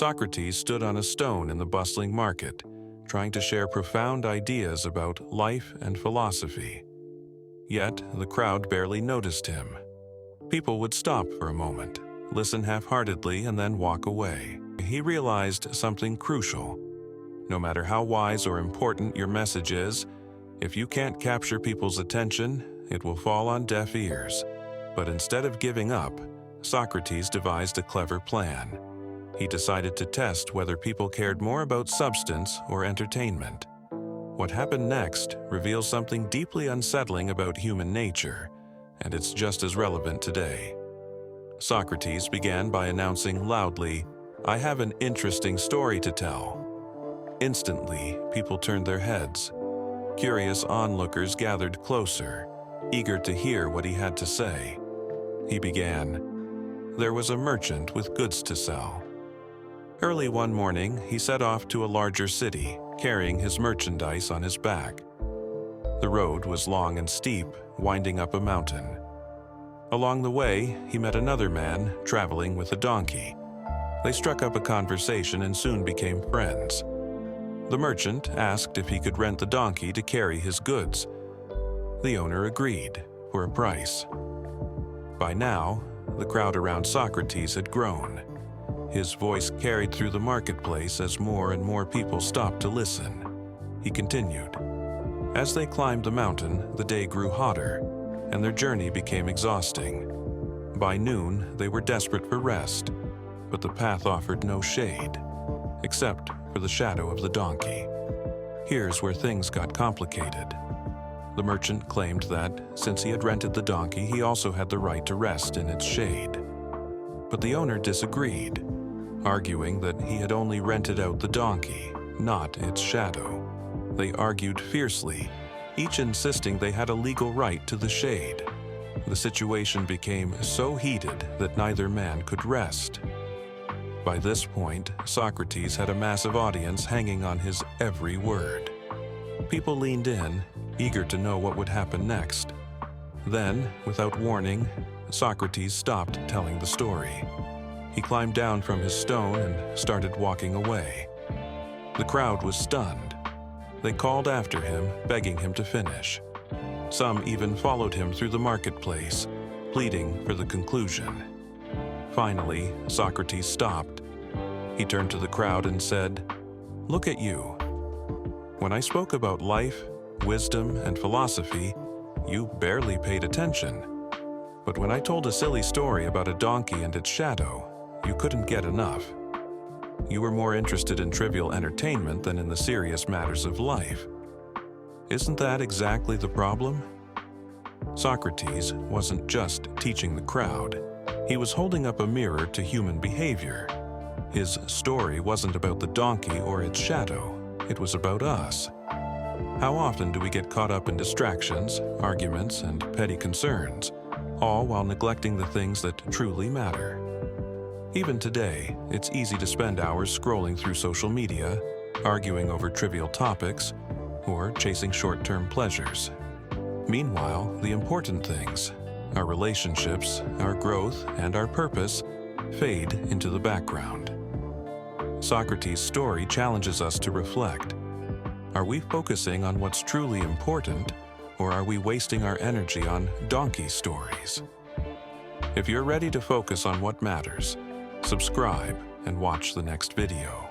Socrates stood on a stone in the bustling market, trying to share profound ideas about life and philosophy. Yet, the crowd barely noticed him. People would stop for a moment, listen half-heartedly, and then walk away. He realized something crucial. No matter how wise or important your message is, if you can't capture people's attention, it will fall on deaf ears. But instead of giving up, Socrates devised a clever plan. He decided to test whether people cared more about substance or entertainment. What happened next reveals something deeply unsettling about human nature, and it's just as relevant today. Socrates began by announcing loudly, "I have an interesting story to tell." Instantly, people turned their heads. Curious onlookers gathered closer, eager to hear what he had to say. He began, "There was a merchant with goods to sell. Early one morning, he set off to a larger city, carrying his merchandise on his back. The road was long and steep, winding up a mountain. Along the way, he met another man traveling with a donkey. They struck up a conversation and soon became friends. The merchant asked if he could rent the donkey to carry his goods. The owner agreed, for a price. By now, the crowd around Socrates had grown. His voice carried through the marketplace as more and more people stopped to listen. He continued. As they climbed the mountain, the day grew hotter, and their journey became exhausting. By noon, they were desperate for rest, but the path offered no shade, except for the shadow of the donkey. Here's where things got complicated. The merchant claimed that, since he had rented the donkey, he also had the right to rest in its shade. But the owner disagreed, arguing that he had only rented out the donkey, not its shadow. They argued fiercely, each insisting they had a legal right to the shade. The situation became so heated that neither man could rest. By this point, Socrates had a massive audience hanging on his every word. People leaned in, eager to know what would happen next. Then, without warning, Socrates stopped telling the story. He climbed down from his stone and started walking away. The crowd was stunned. They called after him, begging him to finish. Some even followed him through the marketplace, pleading for the conclusion. Finally, Socrates stopped. He turned to the crowd and said, "Look at you. When I spoke about life, wisdom, and philosophy, you barely paid attention. But when I told a silly story about a donkey and its shadow, you couldn't get enough. You were more interested in trivial entertainment than in the serious matters of life. Isn't that exactly the problem?" Socrates wasn't just teaching the crowd. He was holding up a mirror to human behavior. His story wasn't about the donkey or its shadow. It was about us. How often do we get caught up in distractions, arguments, and petty concerns, all while neglecting the things that truly matter? Even today, it's easy to spend hours scrolling through social media, arguing over trivial topics, or chasing short-term pleasures. Meanwhile, the important things, our relationships, our growth, and our purpose, fade into the background. Socrates' story challenges us to reflect. Are we focusing on what's truly important, or are we wasting our energy on donkey stories? If you're ready to focus on what matters, subscribe and watch the next video.